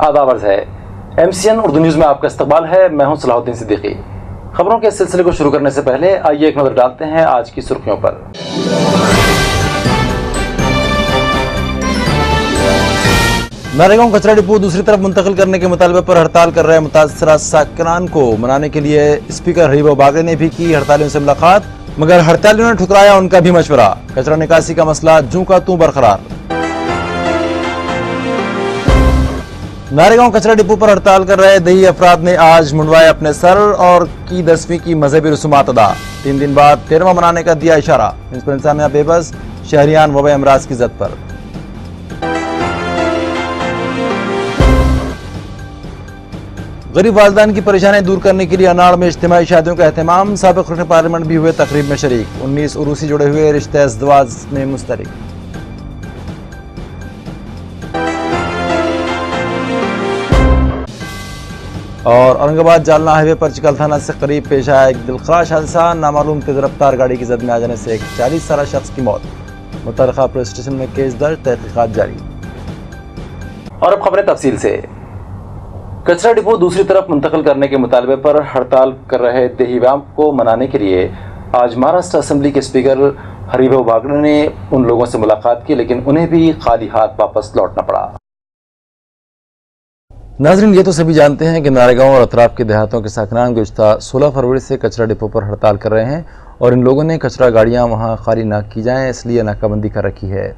आदाब अर्ज़ है। MCN उर्दू न्यूज़ में आपका इस्तकबाल है। मैं हूं सलाहुद्दीन सिद्दीकी। खबरों के सिलसिले को शुरू करने से पहले आइए एक नज़र डालते हैं आज की सुर्खियों पर। नारेगांव कचरा डिपो दूसरी तरफ मुंतकिल करने के मुतालबे पर हड़ताल कर रहे मुतासरा साकिनान को मनाने के लिए स्पीकर हरीबो बागड़े ने भी की हड़तालियों से मुलाकात, मगर हड़तालियों ने ठुकराया उनका भी मशवरा। कचरा निकासी का मसला जूं का तूं बरकरार। नारेगांव कचरा डिपो पर हड़ताल कर रहे दही अफराद ने आज मुंडवाए अपने सर और की 10वीं की मजहबी रसूमात अदा। 3 दिन बाद 13वां मनाने का दिया इशारा। प्रिंसिपल इंतजामिया बेबस, शहरियान वबा अमराज की जद पर। गरीब वालिदैन की परेशानियां दूर करने के लिए अनाड़ में इज्तिमाई शादियों का एहतमाम। साबिक रुकन पार्लियामेंट भी हुए तकरीब में शरीक। 19 उरूसी जुड़े हुए रिश्ते अज़दवाज में मुस्तरिक। और औरंगाबाद जालना हाईवे पर चिकल थाना से करीब पेश आया एक दिलखराश हादसा। नामालूम तेज रफ्तार गाड़ी की जद में आ जाने से एक 40 साल शख्स की मौत। मुतल्लिका पुलिस स्टेशन में केस दर्ज, तहकीकात जारी। और अब खबरें तफसील से। कचरा डिपो दूसरी तरफ मुंतकिल करने के मुतालबे पर हड़ताल कर रहे देहीवाम को मनाने के लिए आज महाराष्ट्र असेंबली के स्पीकर हरीबो बागड़े ने उन लोगों से मुलाकात की, लेकिन उन्हें भी खाली हाथ वापस लौटना पड़ा। नाज़रीन, ये तो सभी जानते हैं कि नारेगांव और अतराफ के देहातों के साकिनान गुज़श्ता 16 फरवरी से कचरा डिपो पर हड़ताल कर रहे हैं और इन लोगों ने कचरा गाड़ियां वहां खाली ना की जाएं इसलिए नाकाबंदी कर रखी है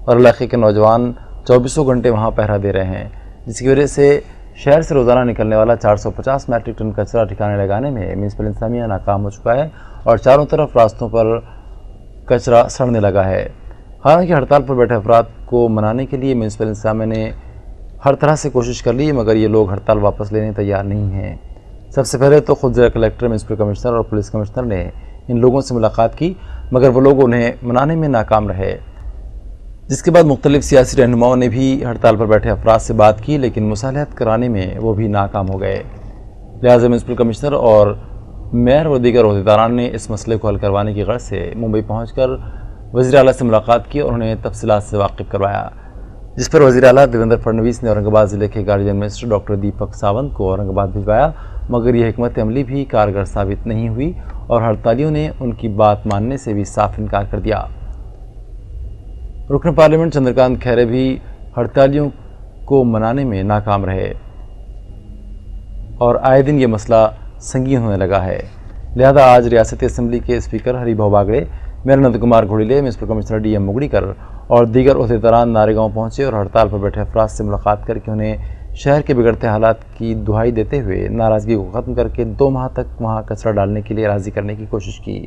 और इलाके के नौजवान 24 घंटे वहां पहरा दे रहे हैं, जिसकी वजह से शहर से रोज़ाना निकलने वाला 450 मैट्रिक टन कचरा ठिकाने लगाने में म्युनिसिपल इंतजामिया नाकाम हो चुका है और चारों तरफ रास्तों पर कचरा सड़ने लगा है। हालांकि हड़ताल पर बैठे अफराद को मनाने के लिए म्युनिसिपल इंतजामिया ने हर तरह से कोशिश कर ली, मगर ये लोग हड़ताल वापस लेने तैयार नहीं हैं। सबसे पहले तो खुद जिला कलेक्टर, म्युनिसिपल कमिश्नर और पुलिस कमिश्नर ने इन लोगों से मुलाकात की, मगर वो लोग उन्हें मनाने में नाकाम रहे। जिसके बाद मुख्तलिफ सियासी रहनुमाओं ने भी हड़ताल पर बैठे अफराद से बात की, लेकिन मुसालहत कराने में वो भी नाकाम हो गए। लिहाजा म्युनिसिपल कमिश्नर और मेयर व दीगर अहदेदारान ने इस मसले को हल करवाने की गर्ज से मुंबई पहुँचकर वज़ीर आला से मुलाकात की और उन्हें तफसीलात से वाकिफ़ करवाया, जिस पर वज़ीर आला देवेंद्र फडणवीस ने औरंगाबाद ज़िले के guardian minister doctor Deepak Sawant को औरंगाबाद भिजवाया, मगर यह हिकमत अमली भी कारगर साबित नहीं हुई और हड़तालियों ने उनकी बात मानने से भी साफ इनकार कर दिया। रुकन पार्लियामेंट चंद्रकांत खैरे भी हड़तालियों को मनाने में नाकाम रहे और आए दिन ये मसला संगीन होने लगा है। लिहाजा आज रियासती असम्बली के speaker Haribo Bagde, mayor Nand Kumar घोड़ीले, municipal commissioner DM मुगड़ीकर और दीगर अहदेदारान नारेगांव पहुंचे और हड़ताल पर बैठे अफराद से मुलाकात करके उन्हें शहर के बिगड़ते हालात की दुहाई देते हुए नाराज़गी को ख़त्म करके 2 माह तक वहां कचरा डालने के लिए राज़ी करने की कोशिश की,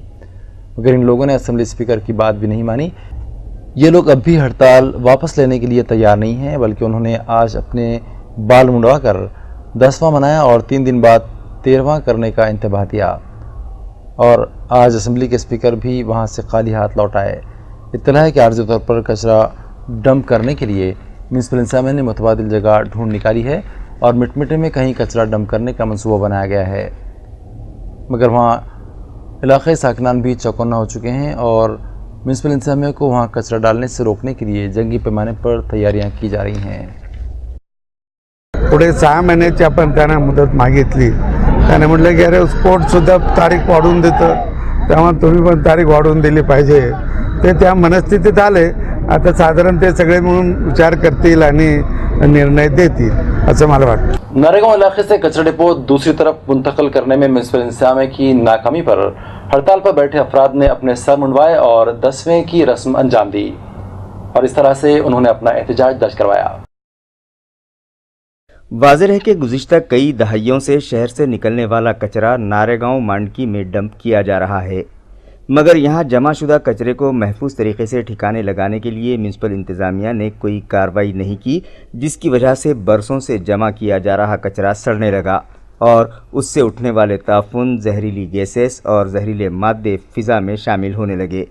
मगर इन लोगों ने असम्बली स्पीकर की बात भी नहीं मानी। ये लोग अब भी हड़ताल वापस लेने के लिए तैयार नहीं हैं, बल्कि उन्होंने आज अपने बाल मुंडवा कर 10वां मनाया और 3 दिन बाद 13वां करने का इंतबाह दिया और आज असम्बली के स्पीकर भी वहां से खाली हाथ लौट आए। इत्तला है कि आर्जी तौर पर कचरा डंप करने के लिए म्युनिसिपल इंतजामिया ने मुतबादिल जगह ढूंढ निकाली है और मिटमिटे में कहीं कचरा डंप करने का मंसूबा बनाया गया है, मगर वहाँ इलाक़े साकिनान भी चौकन्ना हो चुके हैं और म्युनिसिपल इंतजामिया को वहाँ कचरा डालने से रोकने के लिए जंगी पैमाने पर तैयारियां की जा रही हैं। पुढे 6 महिन्याची आपण त्यांना मुदत मागितली, त्याने म्हटलं की अरे कोर्ट सुद्धा तारीख वाढवून देतं, त्यामुळे तुम्ही पण तारीख वाढवून दिली पाहिजे। ते त्या मनस्थितीत आले। आता साधारण ते सगळे मिळून विचार करतील आणि निर्णय देतील असं मला वाटतं। नारेगांव इलाके से कचरा डिपो दूसरी तरफ मुंतकिल करने में म्युनिसिपल इंतजामिया की नाकामी पर हड़ताल पर बैठे अफराद ने अपने सर मुंडवाए और 10वें की रस्म अंजाम दी और इस तरह से उन्होंने अपना एहतजाज दर्ज करवाया। वाज़ेह है कि गुज़िश्ता कई दहाइयों से शहर से निकलने वाला कचरा नारेगांव मांडकी में डंप किया जा रहा है, मगर यहाँ जमाशुदा कचरे को महफूज तरीके से ठिकाने लगाने के लिए म्युनिसिपल इंतज़ामिया ने कोई कार्रवाई नहीं की, जिसकी वजह से बरसों से जमा किया जा रहा कचरा सड़ने लगा और उससे उठने वाले ताफुन, जहरीली गैसेस और जहरीले मादे फ़िज़ा में शामिल होने लगे।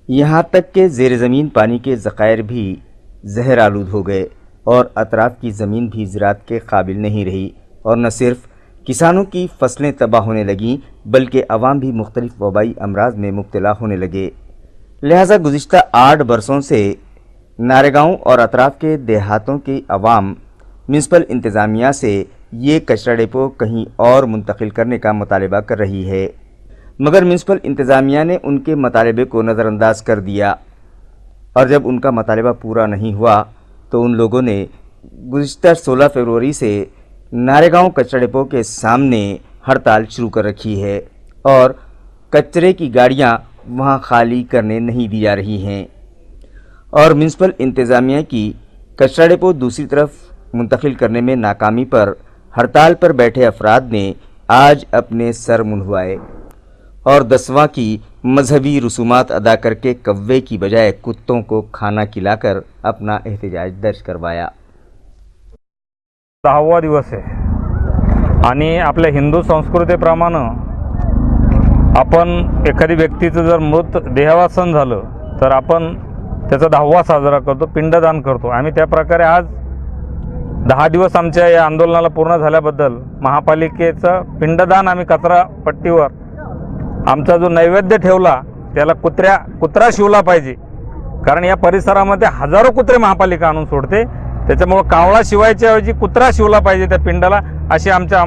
यहाँ तक कि ज़ेर ज़मीन पानी के ज़ख़ायर भी जहर आलूद हो गए और अतराफ़ की ज़मीन भी ज़राअत के काबिल नहीं रही और न सिर्फ किसानों की फसलें तबाह होने लगीं बल्कि अवाम भी मुख्तलिफ वबाई अमराज में मुब्तला होने लगे। लिहाजा गुज़िश्ता 8 बरसों से नारेगांव और अतराफ़ के देहातों की अवाम म्यूनसिपल इंतज़ामिया से ये कचरा डिपो कहीं और मुंतकिल करने का मुतालबा कर रही है, मगर म्यूनसिपल इंतज़ामिया ने उनके मुतालबे को नज़रअंदाज कर दिया और जब उनका मुतालबा पूरा नहीं हुआ तो उन लोगों ने गुज़िश्ता 16 फरवरी से नारेगांव कचरा डिपो के सामने हड़ताल शुरू कर रखी है और कचरे की गाड़ियां वहां खाली करने नहीं दी जा रही हैं और म्यूनसिपल इंतज़ामिया की कचरा डिपो दूसरी तरफ मुंतकिल करने में नाकामी पर हड़ताल पर बैठे अफराद ने आज अपने सर मुंडवाए और 10वां की मजहबी रसूमात अदा करके कव्वे की बजाय कुत्तों को खाना खिलाकर अपना एहतजाज दर्ज करवाया। 10वा दिवस आहे आणि आपल्या हिंदू संस्कृतीप्रमाणे आपण एखादी व्यक्तीचं जर मृत देहावसन झालं तर आपण त्याचा 10वा साजरा करतो, पिंडदान करतो। आम्ही त्या प्रकारे आज 10 दिवस आमच्या या आंदोलनाला पूर्ण झाल्याबद्दल महापालिकेचं पिंडदान आम्ही कचरा पट्टीवर आमचा जो नैवेद्य ठेवला त्याला कुत्रा शिवला पाहिजे, कारण या परिसरामध्ये हजारो कुत्रे महापालिका आणून सोडते, त्याच्यामुळे कावळा शिवायच्या ऐवजी कुत्रा शिवला पाहिजे त्या पिंडाला, अशी आमच्या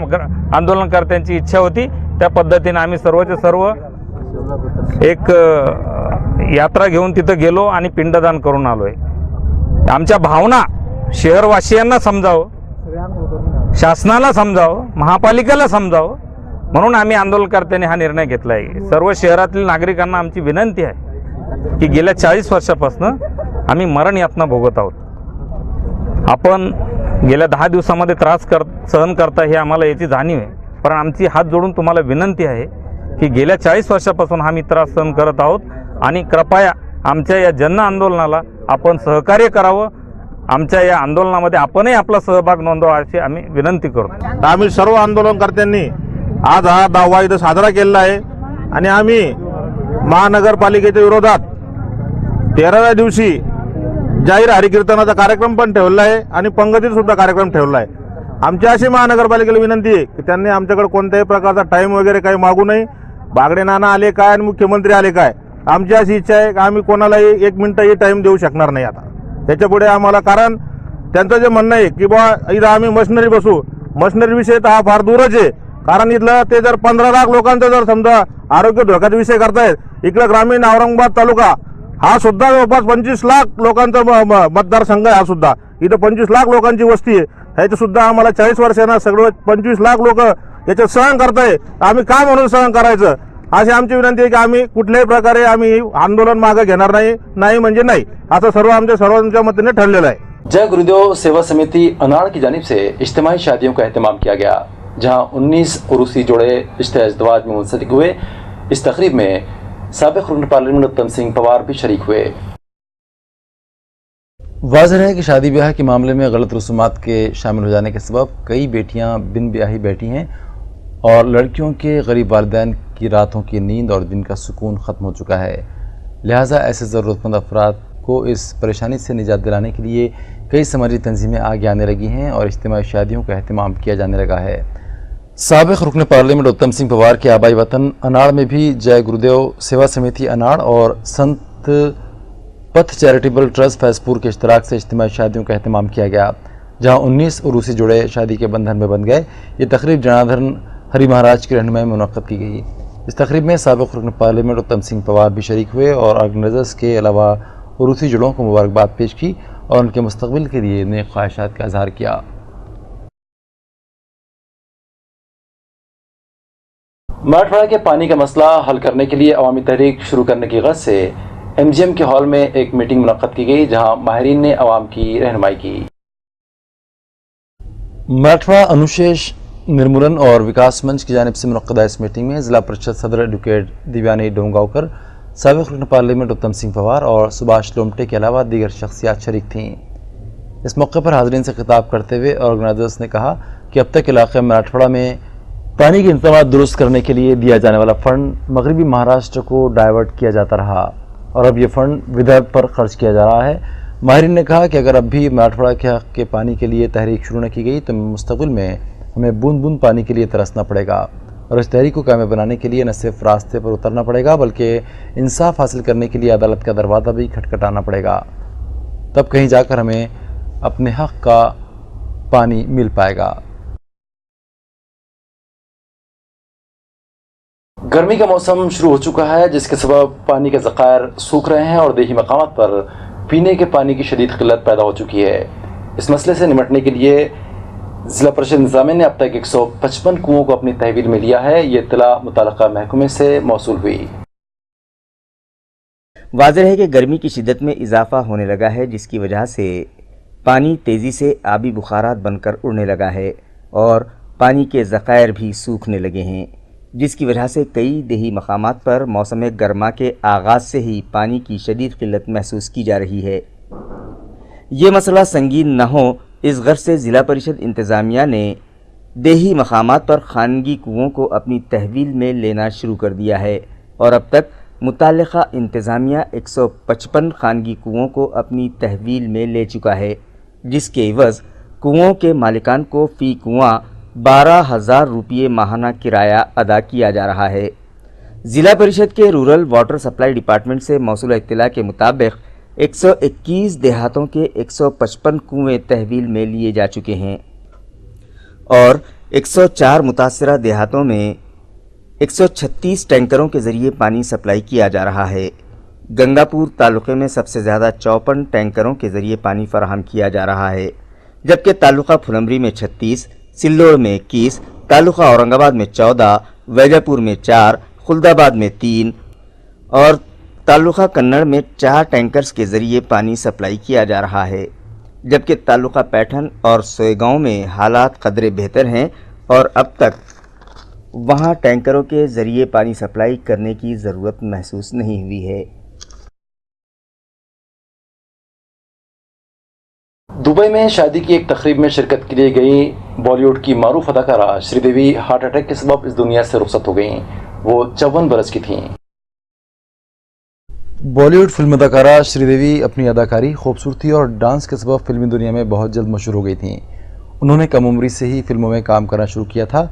आंदोलनकर्त्यांची इच्छा होती। त्या पद्धतीने आम्ही सर्वचे सर्व एक यात्रा घेऊन तिथं गेलो आणि पिंडदान करून आलोय। आमच्या भावना शहरवासियांना समजावं, शासनाला समजावं, महापालिकेला समजावं म्हणून आम्ही आंदोलनकर्त्यांनी हा निर्णय घेतला आहे। सर्व शहरातील नागरिकांना आमची विनंती आहे की गेल्या 40 वर्षापासून आम्ही मरण यातना भोगत आहोत। आपण गेल्या 10 दिवसामध्ये त्रास सहन करता हे आम्हाला याची जाणीव आहे, पण आमची हात जोडून तुम्हाला विनंती आहे की गेल्या 40 वर्षापासून आम्ही त्रास सहन करत आहोत आणि कृपया आमच्या या जन आंदोलनाला आपण सहकार्य करावं, आमच्या या आंदोलनामध्ये आपणही आपला सहभाग नोंदवा अशी आम्ही विनंती करतो। आम्ही सर्व आंदोलनकर्त्यांनी आज हा 10वा इथं साजरा केलेला आहे आणि आम्ही महानगरपालिकेच्या विरोधात 13व्या दिवशी जाहीर हरिकीर्तनाचा कार्यक्रम पण ठेवला आहे आणि पंगतीत सुद्धा कार्यक्रम ठेवला आहे। आमची अशी महानगरपालिकेला विनंती आहे की त्यांनी आमच्याकडे कोणत्याही प्रकारचा टाईम वगैरे काही मागू नये। बागडे नाना आले काय आणि मुख्यमंत्री आले काय, आमची अशी इच्छा आहे की आम्ही कोणालाही 1 मिनिटही टाईम देऊ शकणार नाही आता त्याच्यापुढे आम्हाला, कारण त्यांचं जे म्हणणं आहे की बा इथं आम्ही मशिनरी बसू, मशिनरी विषय तर हा फार दूरच आहे, कारण इथलं ते जर 15 लाख लोकांचा जर समजा आरोग्य धोक्याचा विषय करतायत, इकडं ग्रामीण औरंगाबाद तालुका हा सुद्धा जवळपास 25 लाख लोकांचा मतदारसंघ आहे, हा सुद्धा इथं 25 लाख लोकांची वस्ती आहे, ह्याचं सुद्धा आम्हाला 40 वर्षांना सगळं 25 लाख लोक याच्यात सहन करताय, आम्ही काय म्हणून सहन करायचं अशी आमची विनंती आहे की आम्ही कुठल्याही प्रकारे आम्ही आंदोलन मागे घेणार नाही म्हणजे नाही, असं सर्वांच्या मतीने ठरलेलं आहे। जय गुरुदेव सेवा समिति अनाड़ की जानिब से इज्तिमाई शादियों का एहतमाम किया गया, जहां 19 उरूसी जोड़े रिश्ते अज़दवाज में मुंसलिक हुए। इस तकरीब में साबिक़ रुकन पार्लियामेंट उत्तम सिंह पवार भी शरीक हुए। वाज़ेह है कि शादी ब्याह के मामले में गलत रसूमात के शामिल हो जाने के सबब कई बेटियां बिन ब्याही बैठी हैं और लड़कियों के गरीब वालिदैन की रातों की नींद और दिन का सुकून ख़त्म हो चुका है। लिहाजा ऐसे ज़रूरतमंद अफराद को इस परेशानी से निजात दिलाने के लिए कई समाजी तंजीमें आगे आने लगी हैं और इज्तिमाई शादियों का अहतमाम किया जाने लगा है। साबिक़ रुकन पार्लियामेंट उत्तम सिंह पवार के आबाई वतन अनाड़ में भी जय गुरुदेव सेवा समिति अनाड़ और संत पथ चैरिटेबल ट्रस्ट फैजपुर के इश्तराक से इज्तिमाई शादियों का अहतमाम किया गया, जहाँ 19 उरूसी जोड़े शादी के बंधन में बंध गए। ये तकरीब जनार्दन हरि महाराज की रहनुमाई में मुनक़्क़द की गई। इस तकरीब में साबिक़ रुकन पार्लियामेंट उत्तम सिंह पवार भी शरीक हुए और ऑर्गेनाइजर्स के अलावा उरूसी जोड़ों को मुबारकबाद पेश की और उनके मुस्तक़बिल के लिए नेक ख्वाहिशात का इज़हार किया। मराठवाड़ा के पानी का मसला हल करने के लिए अवामी तहरीक शुरू करने की गरज से MGM के हॉल में एक मीटिंग मुनक़्क़द की गई, जहां माहिरीन ने अवाम की रहनुमाई की। मराठवाड़ा अनुशेष निर्मूलन और विकास मंच की जानिब से मुनक़्क़दा इस मीटिंग में ज़िला परिषद सदर एडवोकेट दिव्यानी डोंगावकर, साबिक़ रुकन पार्लियामेंट उत्तम सिंह पवार और सुभाष लोमटे के अलावा दीगर शख्सियात शरीक थीं। इस मौके पर हाज़रीन से खिताब करते हुए ऑर्गेनाइजर्स ने कहा कि अब तक इलाक़े मराठवाड़ा में पानी के इंतज़ाम दुरुस्त करने के लिए दिया जाने वाला फ़ंड मगरबी महाराष्ट्र को डाइवर्ट किया जाता रहा और अब ये फ़ंड विदर्भ पर खर्च किया जा रहा है। माहिरीन ने कहा कि अगर अब भी मराठवाड़ा के हक़ के पानी के लिए तहरीक शुरू न की गई तो मुस्तक़बिल में हमें बूंद बूंद पानी के लिए तरसना पड़ेगा और इस तहरीक को कामयाब बनाने के लिए न सिर्फ रास्ते पर उतरना पड़ेगा बल्कि इंसाफ हासिल करने के लिए अदालत का दरवाज़ा भी खटखटाना पड़ेगा। तब कहीं जाकर हमें अपने हक़ का پانی مل پائے گا۔ گرمی کا موسم شروع ہو چکا ہے، جس کے سبب پانی کے ذخائر سوکھ رہے ہیں اور دیہی مقامات پر پینے کے پانی کی شدید قلت پیدا ہو چکی ہے۔ اس مسئلے سے نمٹنے کے لیے ضلع پریشد انتظامیہ نے اب تک 155 کنوؤں کو اپنی تحویل میں لیا ہے۔ یہ اطلاع متعلقہ محکمے سے موصول ہوئی۔ واضح ہے کہ گرمی کی شدت میں اضافہ ہونے لگا ہے، جس کی وجہ سے پانی تیزی سے آبی بخارات بن کر اڑنے لگا ہے اور پانی کے ذخائر بھی سوکھنے لگے ہیں، جس کی وجہ سے کئی دیہی مقامات پر موسم گرما کے آغاز سے ہی پانی کی شدید قلت محسوس کی جا رہی ہے۔ یہ مسئلہ سنگین نہ ہو، اس غرض سے ضلع پریشد انتظامیہ نے دیہی مقامات پر خانگی کنوؤں کو اپنی تحویل میں لینا شروع کر دیا ہے اور اب تک متعلقہ انتظامیہ 155 خانگی کنوؤں کو اپنی تحویل میں لے چکا ہے، جس کے عوض کنوؤں کے مالکان کو فی کنواں 12,000 روپے ماہانہ کرایہ ادا کیا جا رہا ہے۔ ضلع پریشد کے رورل واٹر سپلائی ڈپارٹمنٹ سے موصول اطلاع کے مطابق 121 دیہاتوں کے 155 کنویں تحویل میں لیے جا چکے ہیں اور 104 متاثرہ دیہاتوں میں 136 ٹینکروں کے ذریعے پانی سپلائی کیا جا رہا ہے۔ گنگاپور تعلقے میں سب سے زیادہ 54 ٹینکروں کے ذریعے پانی فراہم کیا جا رہا ہے، جبکہ تعلقہ پھلمبری میں 36، سلوڑ میں 21، تعلقہ اورنگ آباد میں 14، ویجا پور میں 4، خلد آباد میں 3 اور تعلقہ کنڑ میں 4 ٹینکرز کے ذریعے پانی سپلائی کیا جا رہا ہے، جبکہ تعلقہ پیٹھن اور سوئے گاؤں میں حالات قدرے بہتر ہیں اور اب تک وہاں ٹینکروں کے ذریعے پانی سپلائی کرنے کی ضرورت محسوس نہیں ہوئی ہے۔ دبئی میں شادی کی ایک تقریب میں شرکت کے لیے گئی بالی ووڈ کی معروف اداکارہ شری دیوی ہارٹ اٹیک کے سبب اس دنیا سے رخصت ہو گئیں۔ وہ 54 برس کی تھیں۔ بالی ووڈ فلم اداکارہ شری دیوی اپنی اداکاری، خوبصورتی اور ڈانس کے سبب فلمی دنیا میں بہت جلد مشہور ہو گئی تھیں۔ انہوں نے کم عمری سے ہی فلموں میں کام کرنا شروع کیا تھا۔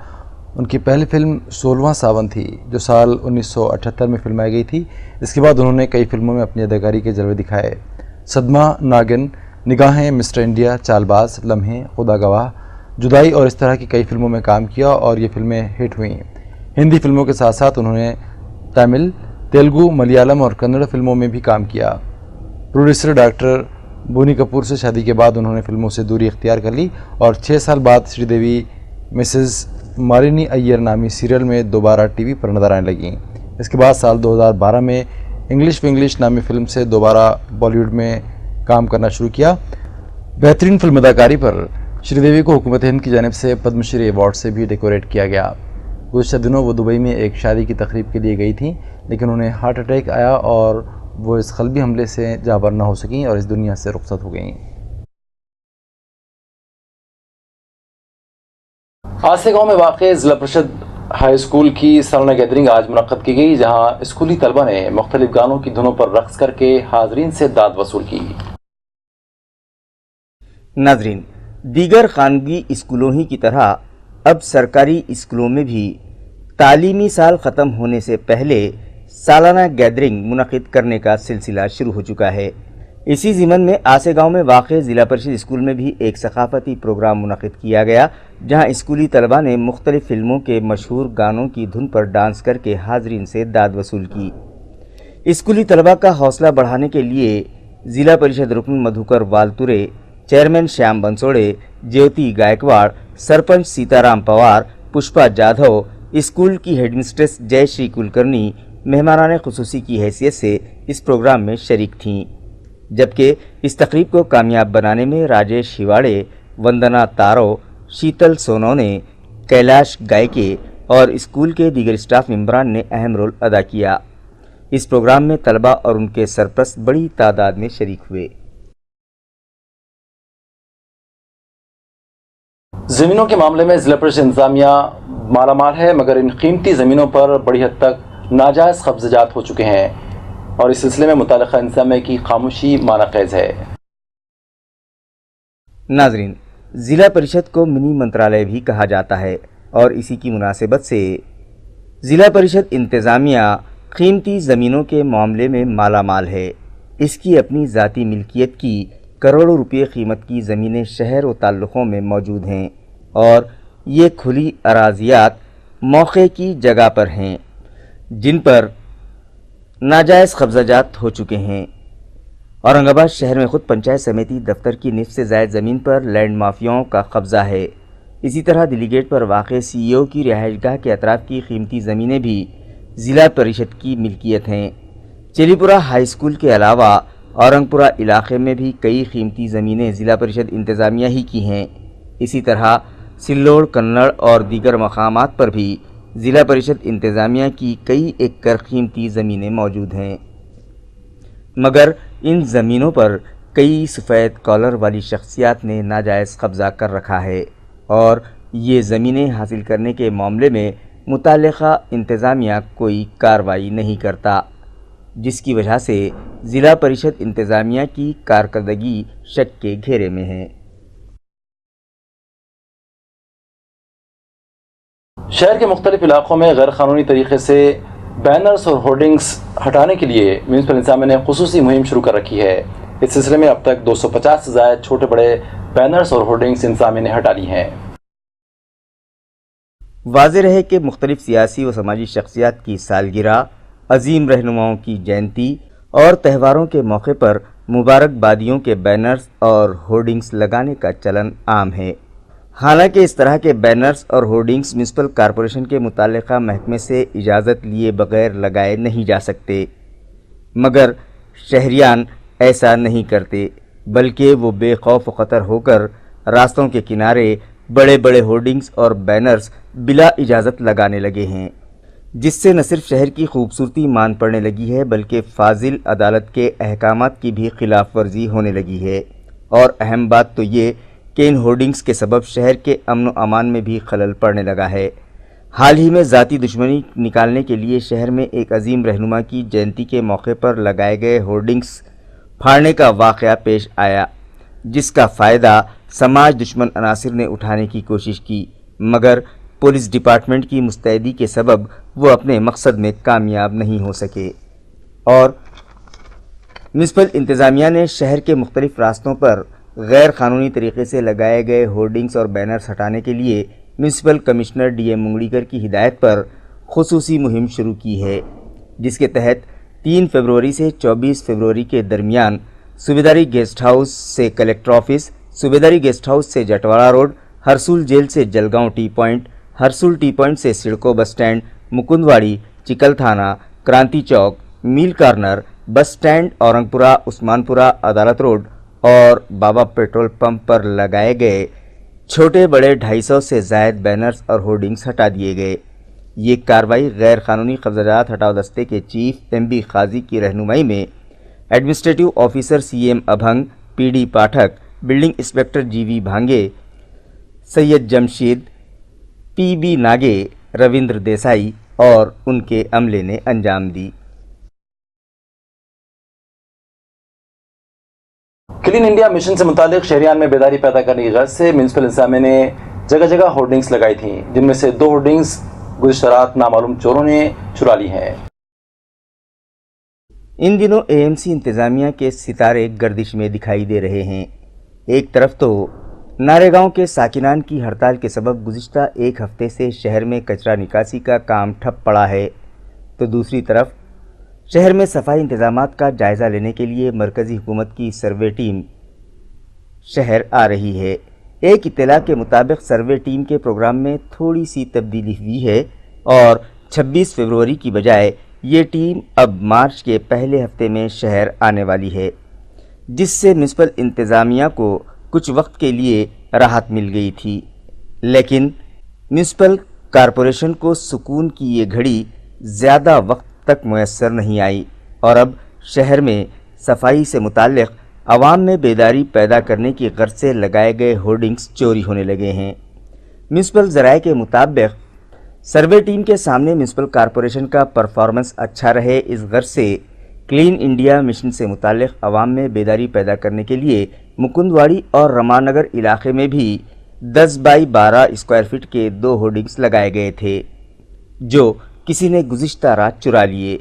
ان کی پہلی فلم 16واں ساون تھی، جو سال 1978 میں فلمائی گئی تھی۔ اس کے بعد انہوں نے کئی فلموں میں اپنی اداکاری کے جلوے دکھائے۔ صدمہ، ناگن، نگاہیں، مسٹر انڈیا، چال باز، لمحے، خدا گواہ، جدائی اور اس طرح کی کئی فلموں میں کام کیا اور یہ فلمیں ہٹ ہوئیں۔ ہندی فلموں کے ساتھ ساتھ انہوں نے تامل، تیلگو، ملیالم اور کنڑ فلموں میں بھی کام کیا۔ پروڈیوسر ڈاکٹر بونی کپور سے شادی کے بعد انہوں نے فلموں سے دوری اختیار کر لی اور 6 سال بعد شری دیوی مسز مالنی ایّر نامی سیریل میں دوبارہ ٹی وی پر نظر آنے لگیں۔ اس کے بعد سال 2012 میں انگلش ونگلش نامی فلم سے دوبارہ بالی ووڈ میں کام کرنا شروع کیا۔ بہترین فلم اداکاری پر شری دیوی کو حکومت ہند کی جانب سے پدم شری ایوارڈ سے بھی ڈیکوریٹ کیا گیا۔ گزشتہ دنوں وہ دبئی میں ایک شادی کی تقریب کے لیے گئی تھیں، لیکن انہیں ہارٹ اٹیک آیا اور وہ اس قلبی حملے سے جاں بر نہ ہو سکیں اور اس دنیا سے رخصت ہو گئیں۔ آسے گاؤں میں واقع ضلع پریشد ہائی اسکول کی سالانہ گیدرنگ آج منعقد کی گئی، جہاں اسکولی طلبہ نے مختلف گانوں کی دھنوں پر رقص کر کے حاضرین سے داد وصول کی۔ ناظرین، دیگر خانگی اسکولوں ہی کی طرح اب سرکاری اسکولوں میں بھی تعلیمی سال ختم ہونے سے پہلے سالانہ گیدرنگ منعقد کرنے کا سلسلہ شروع ہو چکا ہے۔ اسی ضمن میں آسے گاؤں میں واقع ضلع پریشد اسکول میں بھی ایک ثقافتی پروگرام منعقد کیا گیا، جہاں اسکولی طلباء نے مختلف فلموں کے مشہور گانوں کی دھن پر ڈانس کر کے حاضرین سے داد وصول کی۔ اسکولی طلباء کا حوصلہ بڑھانے کے لیے ضلع پریشد رکن مدھوکر والتورے، چیئرمین شیام بنسوڑے، جیوتی گائیکواڑ، سرپنچ سیتارام پوار، پشپا جادھو، اسکول کی ہیڈ مسٹریس جے شری کلکرنی مہمانان خصوصی کی حیثیت سے اس پروگرام میں شریک تھیں، جبکہ اس تقریب کو کامیاب بنانے میں راجیش ہیواڑے، وندنا تارو، شیتل سونونے، کیلاش گائیکے اور اسکول کے دیگر اسٹاف ممبران نے اہم رول ادا کیا۔ اس پروگرام میں طلباء اور ان کے سرپرست بڑی تعداد میں شریک ہوئے۔ زمینوں کے معاملے میں ضلع پریشد انتظامیہ مالا مال ہے، مگر ان قیمتی زمینوں پر بڑی حد تک ناجائز قبضے جات ہو چکے ہیں اور اس سلسلے میں متعلقہ انتظامیہ کی خاموشی معنی خیز ہے۔ ناظرین، ضلع پریشد کو منی منترالیہ بھی کہا جاتا ہے اور اسی کی مناسبت سے ضلع پریشد انتظامیہ قیمتی زمینوں کے معاملے میں مالا مال ہے۔ اس کی اپنی ذاتی ملکیت کی کروڑوں روپے قیمت کی زمینیں شہر و تعلقوں میں موجود ہیں اور یہ کھلی اراضیات موقع کی جگہ پر ہیں جن پر ناجائز قبضہ جات ہو چکے ہیں۔ اورنگ آباد شہر میں خود پنچایت سمیتی دفتر کی نصف سے زائد زمین پر لینڈ مافیاؤں کا قبضہ ہے۔ اسی طرح دلی گیٹ پر واقع سی ای او کی رہائش گاہ کے اطراف کی قیمتی زمینیں بھی ضلع پریشد کی ملکیت ہیں۔ چیلی پورہ ہائی اسکول کے علاوہ اورنگ پورہ علاقے میں بھی کئی قیمتی زمینیں ضلع پریشد انتظامیہ ہی کی ہیں۔ اسی طرح سلوڑ، کنڑ اور دیگر مقامات پر بھی ضلع پریشد انتظامیہ کی کئی ایکڑ قیمتی زمینیں موجود ہیں، مگر ان زمینوں پر کئی سفید کالر والی شخصیات نے ناجائز قبضہ کر رکھا ہے اور یہ زمینیں حاصل کرنے کے معاملے میں متعلقہ انتظامیہ کوئی کارروائی نہیں کرتا، جس کی وجہ سے ضلع پریشد انتظامیہ کی کارکردگی شک کے گھیرے میں ہے۔ شہر کے مختلف علاقوں میں غیر قانونی طریقے سے بینرز اور ہورڈنگز ہٹانے کے لیے میونسپل انتظامیہ نے خصوصی مہم شروع کر رکھی ہے۔ اس سلسلے میں اب تک 250 سے زائد چھوٹے بڑے بینرز اور ہورڈنگز انتظامیہ نے ہٹا لی ہیں۔ واضح رہے کہ مختلف سیاسی و سماجی شخصیات کی سالگرہ، عظیم رہنماؤں کی جینتی اور تہواروں کے موقع پر مبارکبادیوں کے بینرز اور ہورڈنگز لگانے کا چلن عام ہے۔ حالانکہ اس طرح کے بینرز اور ہورڈنگز میونسپل کارپوریشن کے متعلقہ محکمے سے اجازت لیے بغیر لگائے نہیں جا سکتے، مگر شہریان ایسا نہیں کرتے، بلکہ وہ بے خوف و خطر ہو کر راستوں کے کنارے بڑے بڑے ہورڈنگز اور بینرز بلا اجازت لگانے لگے ہیں، جس سے نہ صرف شہر کی خوبصورتی مان پڑنے لگی ہے بلکہ فاضل عدالت کے احکامات کی بھی خلاف ورزی ہونے لگی ہے۔ اور اہم بات تو یہ کہ ان ہورڈنگز کے سبب شہر کے امن و امان میں بھی خلل پڑنے لگا ہے۔ حال ہی میں ذاتی دشمنی نکالنے کے لیے شہر میں ایک عظیم رہنما کی جینتی کے موقع پر لگائے گئے ہورڈنگز پھاڑنے کا واقعہ پیش آیا، جس کا فائدہ سماج دشمن عناصر نے اٹھانے کی کوشش کی، مگر پولیس ڈپارٹمنٹ کی مستعدی کے سبب وہ اپنے مقصد میں کامیاب نہیں ہو سکے۔ اور میونسپل انتظامیہ نے شہر کے مختلف راستوں پر غیر قانونی طریقے سے لگائے گئے ہورڈنگز اور بینرز ہٹانے کے لیے میونسپل کمشنر ڈی ایم منگڑیکر کی ہدایت پر خصوصی مہم شروع کی ہے، جس کے تحت 3 فروری سے 24 فروری کے درمیان صوبیداری گیسٹ ہاؤس سے collector office, Subedari guest house سے جٹواڑہ روڈ، ہرسول جیل سے Jalgaon T point, Harsul T point سے سڑکو bus stand, Mukundwadi, Chikalthana, Kranti Chowk, mill corner, bus stand, Aurangpura, عثمان پورہ، عدالت روڈ اور بابا پیٹرول پمپ پر لگائے گئے چھوٹے بڑے 250 سے زائد بینرز اور ہورڈنگز ہٹا دیے گئے۔ یہ کارروائی غیر قانونی قبضہ جات ہٹاؤ دستے کے چیف ایم بی قاضی کی رہنمائی میں administrative officer C M Abhang, P D Pathak, building inspector G V بھانگے، سید جمشید، پی بی ناگے، رویندر دیسائی اور ان کے عملے نے انجام دی۔ کلین انڈیا مشن سے متعلق شہریان میں بیداری پیدا کرنے کی غرض سے میونسپل انتظامیہ نے جگہ جگہ ہورڈنگز لگائی تھیں، جن میں سے 2 ہورڈنگز گزشتہ رات نامعلوم چوروں نے چرا لی ہیں۔ ان دنوں اے ایم سی انتظامیہ کے ستارے گردش میں دکھائی دے رہے ہیں۔ ایک طرف تو ناریگاؤں کے ساکنان کی ہڑتال کے سبب گزشتہ 1 ہفتے سے شہر میں کچرا نکاسی کا کام ٹھپ پڑا ہے، تو دوسری طرف شہر میں صفائی انتظامات کا جائزہ لینے کے لیے مرکزی حکومت کی سروے ٹیم شہر آ رہی ہے۔ ایک اطلاع کے مطابق سروے ٹیم کے پروگرام میں تھوڑی سی تبدیلی ہوئی ہے اور 26 فروری کی بجائے یہ ٹیم اب مارچ کے پہلے ہفتے میں شہر آنے والی ہے، جس سے میونسپل انتظامیہ کو کچھ وقت کے لیے راحت مل گئی تھی، لیکن میونسپل کارپوریشن کو سکون کی یہ گھڑی زیادہ وقت تک میسر نہیں آئی اور اب شہر میں صفائی سے متعلق عوام میں بیداری پیدا کرنے کی غرض سے لگائے گئے ہورڈنگز چوری ہونے لگے ہیں۔ میونسپل ذرائع کے مطابق سروے ٹیم کے سامنے میونسپل کارپوریشن کا پرفارمنس اچھا رہے، اس غرض سے کلین انڈیا مشن سے متعلق عوام میں بیداری پیدا کرنے کے لیے مکندواڑی اور رمان نگر علاقے میں بھی 10 بائی 12 اسکوائر فٹ کے 2 ہورڈنگز لگائے گئے تھے، جو کسی نے گزشتہ رات چرا لیے،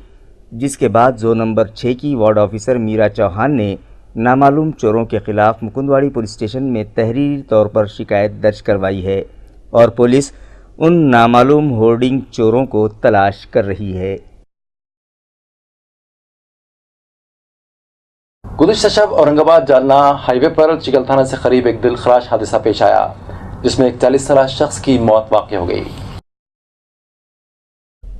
جس کے بعد زون نمبر 6 کی وارڈ آفیسر میرا چوہان نے नामालूम चोरों के खिलाफ मुकुंदवाड़ी पुलिस स्टेशन में तहरीरी तौर पर शिकायत दर्ज करवाई है और पुलिस उन नामालूम होर्डिंग चोरों को तलाश कर रही है। गुज़िश्ता शब औरंगाबाद जालना हाईवे पर चिकल थाना से करीब एक दिलखराश हादसा पेश आया, जिसमें एक 40 साल शख्स की मौत वाक़ हो गई।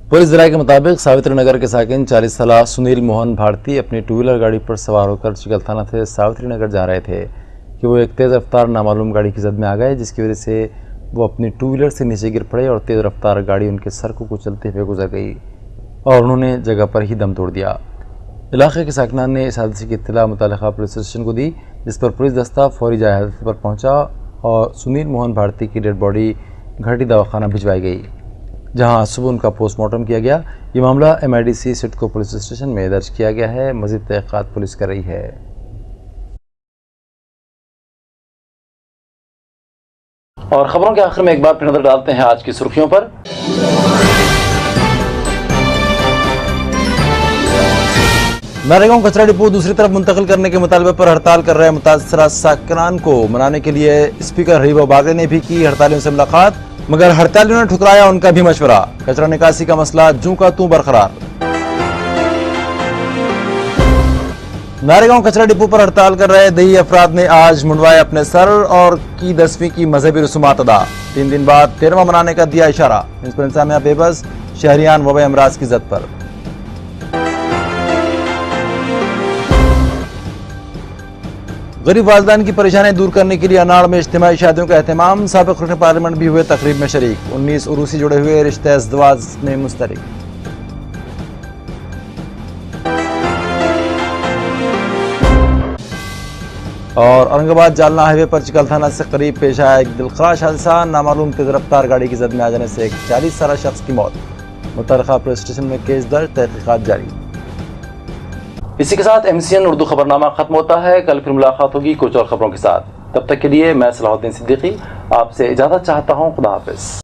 पुलिस ज़राए के मुताबिक सावित्री नगर के साकिन 40 साल सुनील मोहन भारती अपनी टू व्हीलर गाड़ी पर सवार होकर चिकल थाना से सावित्री नगर जा रहे थे कि वो एक तेज़ रफ्तार नामालूम गाड़ी की जद में आ गए, जिसकी वजह से वो अपनी टू व्हीलर से नीचे गिर पड़े और तेज़ रफ्तार गाड़ी उनके सर को कुचलते हुए गुजर गई और उन्होंने जगह पर ही दम तोड़ दिया। इलाके के साकिनान ने इस हादसे की इत्तला मुतल्लिका पुलिस स्टेशन को दी, जिस पर पुलिस दस्ता फौरी जाए हादसे पर पहुंचा और सुनील मोहन भारती की डेड बॉडी घाटी दवाखाना भिजवाई गई, जहां सुबह उनका पोस्टमार्टम किया गया। ये मामला MIDC सिडको पुलिस स्टेशन में दर्ज किया गया है। मज़ीद तहक़ीक़ात पुलिस कर रही है। और खबरों के आखिर में एक बार फिर नजर डालते हैं आज की सुर्खियों पर। नारेगांव कचरा डिपो दूसरी तरफ मुंतकिल करने के मुतालबे पर हड़ताल कर रहे मुतासरा साकिनान को मनाने के लिए स्पीकर हरीबा बागरे ने भी की हड़तालियों से मुलाकात, मगर हड़तालियों ने ठुकराया उनका भी मशवरा। कचरा निकासी का मसला जूं का तूं बरकरार। नारेगांव कचरा डिपो पर हड़ताल कर रहे दही अफराद ने आज मुंडवाए अपने सर और की 10वीं की मजहबी रसूमात अदा। 3 दिन बाद 13वां मनाने का दिया इशारा। इस पर इंतजामिया बेबस, शहरियान वबा अमराज की जद पर। गरीब वालिदैन की परेशानियां दूर करने के लिए अनाड़ में इज्तिमाई शादियों का एहतमाम। साबिक रुकन पार्लियामेंट भी हुए तकरीब में शरीक। 19 उरूसी जुड़े हुए रिश्ते अज़दवाज में मुस्तरिक। और औरंगाबाद जालना हाईवे पर चिकल थाना से करीब पेश आया एक दिलखराश हादसा। नामालूम तेज रफ्तार गाड़ी की जद में आ जाने से एक 40 साल शख्स की मौत। मुतल्लिका पुलिस स्टेशन में केस दर्ज, तहकीकात जारी। इसी के साथ MCN उर्दू खबरनामा खत्म होता है। कल फिर मुलाकात होगी कुछ और खबरों के साथ। तब तक के लिए मैं सलाहुद्दीन सिद्दीकी आपसे इजाज़त चाहता हूँ। खुदा हाफिज़।